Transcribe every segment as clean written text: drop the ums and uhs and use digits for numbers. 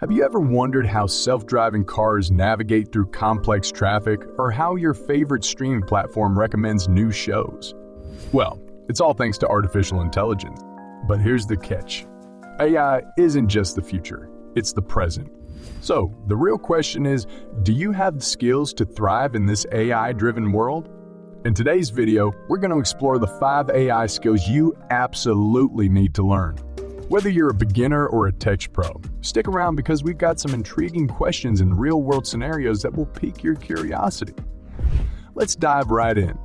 Have you ever wondered how self-driving cars navigate through complex traffic, or how your favorite streaming platform recommends new shows? Well, it's all thanks to artificial intelligence. But here's the catch. AI isn't just the future, it's the present. So, the real question is, do you have the skills to thrive in this AI-driven world? In today's video, we're going to explore the 5 AI skills you absolutely need to learn. Whether you're a beginner or a tech pro, stick around because we've got some intriguing questions and real-world scenarios that will pique your curiosity. Let's dive right in.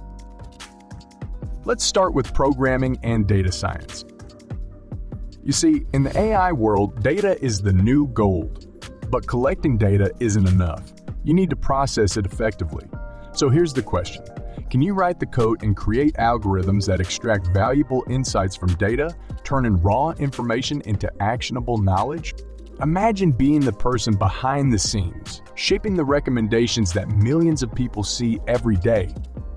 Let's start with programming and data science. You see, in the AI world, data is the new gold. But collecting data isn't enough. You need to process it effectively. So here's the question. Can you write the code and create algorithms that extract valuable insights from data, turning raw information into actionable knowledge? Imagine being the person behind the scenes, shaping the recommendations that millions of people see every day.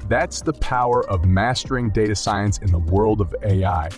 That's the power of mastering data science in the world of AI.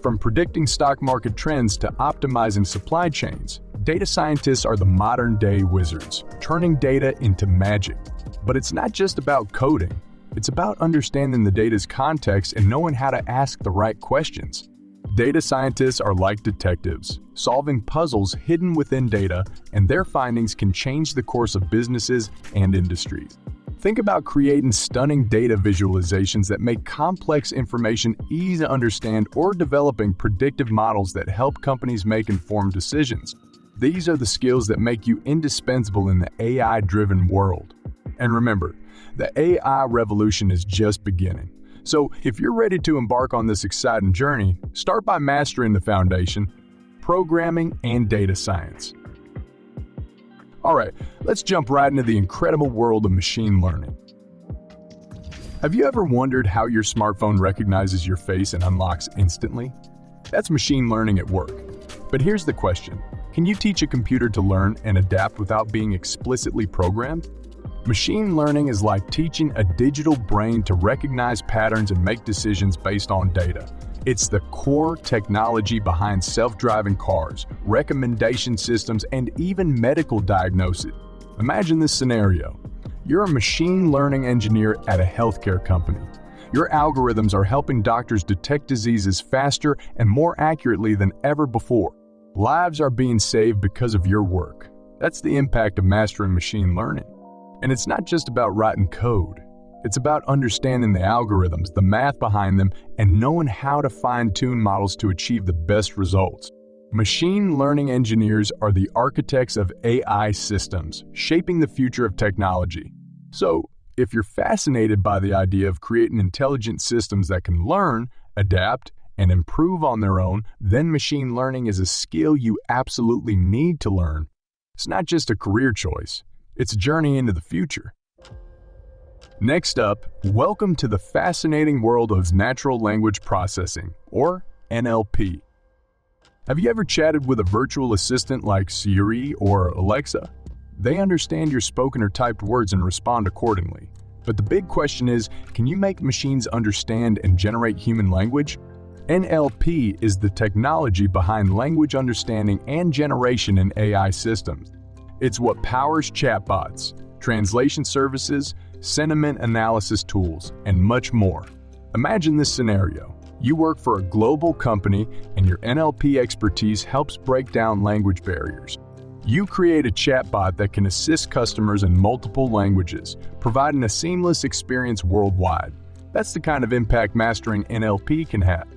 From predicting stock market trends to optimizing supply chains, data scientists are the modern-day wizards, turning data into magic. But it's not just about coding. It's about understanding the data's context and knowing how to ask the right questions. Data scientists are like detectives, solving puzzles hidden within data, and their findings can change the course of businesses and industries. Think about creating stunning data visualizations that make complex information easy to understand, or developing predictive models that help companies make informed decisions. These are the skills that make you indispensable in the AI-driven world. And remember, the AI revolution is just beginning. So if you're ready to embark on this exciting journey, start by mastering the foundation, programming, and data science. All right, let's jump right into the incredible world of machine learning. Have you ever wondered how your smartphone recognizes your face and unlocks instantly? That's machine learning at work. But here's the question. Can you teach a computer to learn and adapt without being explicitly programmed? Machine learning is like teaching a digital brain to recognize patterns and make decisions based on data. It's the core technology behind self-driving cars, recommendation systems, and even medical diagnosis. Imagine this scenario. You're a machine learning engineer at a healthcare company. Your algorithms are helping doctors detect diseases faster and more accurately than ever before. Lives are being saved because of your work. That's the impact of mastering machine learning. And it's not just about writing code. It's about understanding the algorithms, the math behind them, and knowing how to fine-tune models to achieve the best results. Machine learning engineers are the architects of AI systems, shaping the future of technology. So, if you're fascinated by the idea of creating intelligent systems that can learn, adapt, and improve on their own, then machine learning is a skill you absolutely need to learn. It's not just a career choice. It's a journey into the future. Next up, welcome to the fascinating world of natural language processing, or NLP. Have you ever chatted with a virtual assistant like Siri or Alexa? They understand your spoken or typed words and respond accordingly. But the big question is, can you make machines understand and generate human language? NLP is the technology behind language understanding and generation in AI systems. It's what powers chatbots, translation services, sentiment analysis tools, and much more. Imagine this scenario. You work for a global company and your NLP expertise helps break down language barriers. You create a chatbot that can assist customers in multiple languages, providing a seamless experience worldwide. That's the kind of impact mastering NLP can have.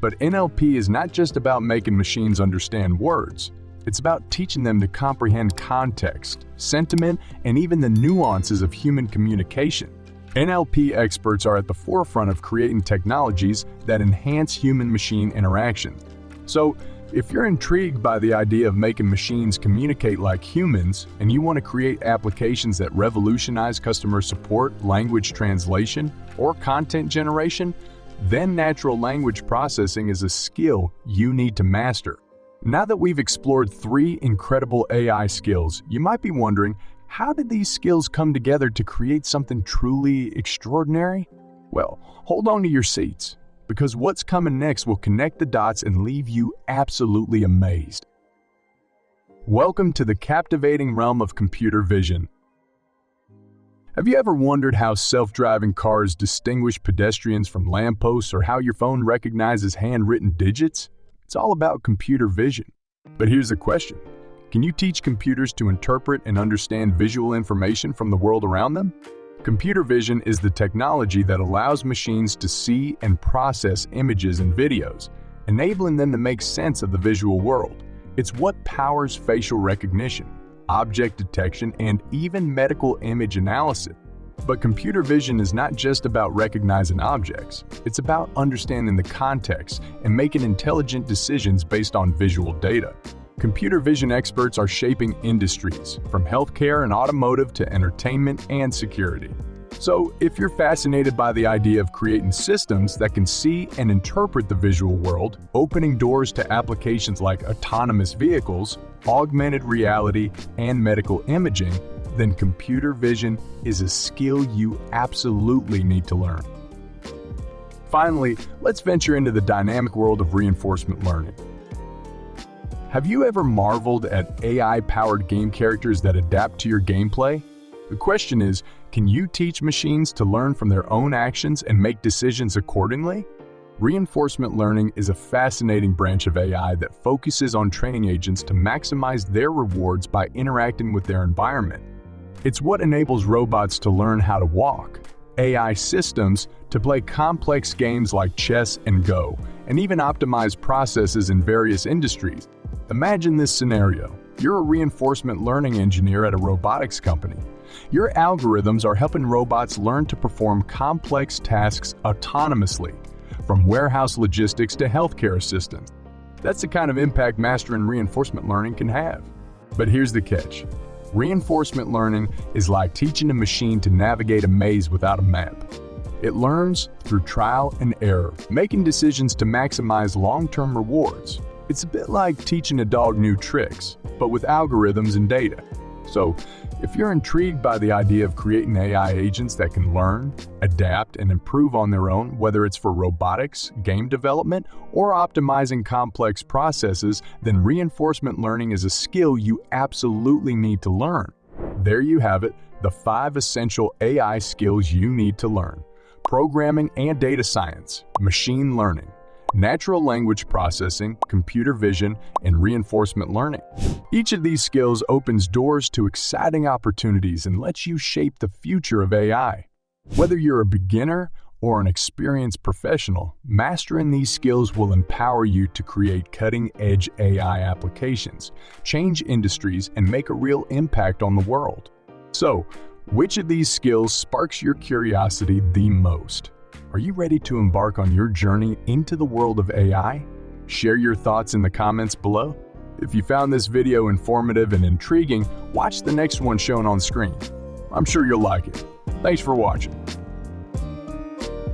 But NLP is not just about making machines understand words. It's about teaching them to comprehend context, sentiment, and even the nuances of human communication. NLP experts are at the forefront of creating technologies that enhance human-machine interaction. So, if you're intrigued by the idea of making machines communicate like humans, and you want to create applications that revolutionize customer support, language translation, or content generation, then natural language processing is a skill you need to master. Now that we've explored 3 incredible AI skills, you might be wondering, how did these skills come together to create something truly extraordinary? Well, hold on to your seats, because what's coming next will connect the dots and leave you absolutely amazed. Welcome to the captivating realm of computer vision. Have you ever wondered how self-driving cars distinguish pedestrians from lampposts or how your phone recognizes handwritten digits? It's all about computer vision. But here's the question. Can you teach computers to interpret and understand visual information from the world around them? Computer vision is the technology that allows machines to see and process images and videos, enabling them to make sense of the visual world. It's what powers facial recognition, object detection, and even medical image analysis. But computer vision is not just about recognizing objects. It's about understanding the context and making intelligent decisions based on visual data. Computer vision experts are shaping industries, from healthcare and automotive to entertainment and security. So, if you're fascinated by the idea of creating systems that can see and interpret the visual world, opening doors to applications like autonomous vehicles, augmented reality, and medical imaging, then computer vision is a skill you absolutely need to learn. Finally, let's venture into the dynamic world of reinforcement learning. Have you ever marveled at AI-powered game characters that adapt to your gameplay? The question is, can you teach machines to learn from their own actions and make decisions accordingly? Reinforcement learning is a fascinating branch of AI that focuses on training agents to maximize their rewards by interacting with their environment. It's what enables robots to learn how to walk, AI systems to play complex games like chess and Go, and even optimize processes in various industries. Imagine this scenario. You're a reinforcement learning engineer at a robotics company. Your algorithms are helping robots learn to perform complex tasks autonomously, from warehouse logistics to healthcare assistance. That's the kind of impact mastering reinforcement learning can have. But here's the catch. Reinforcement learning is like teaching a machine to navigate a maze without a map. It learns through trial and error, making decisions to maximize long-term rewards. It's a bit like teaching a dog new tricks, but with algorithms and data. So, if you're intrigued by the idea of creating AI agents that can learn, adapt, and improve on their own, whether it's for robotics, game development, or optimizing complex processes, then reinforcement learning is a skill you absolutely need to learn. There you have it, the 5 essential AI skills you need to learn: programming and data science, machine learning, natural language processing, computer vision, and reinforcement learning. Each of these skills opens doors to exciting opportunities and lets you shape the future of AI. Whether you're a beginner or an experienced professional, mastering these skills will empower you to create cutting-edge AI applications, change industries, and make a real impact on the world. So, which of these skills sparks your curiosity the most? Are you ready to embark on your journey into the world of AI? Share your thoughts in the comments below. If you found this video informative and intriguing, watch the next one shown on screen. I'm sure you'll like it. Thanks for watching.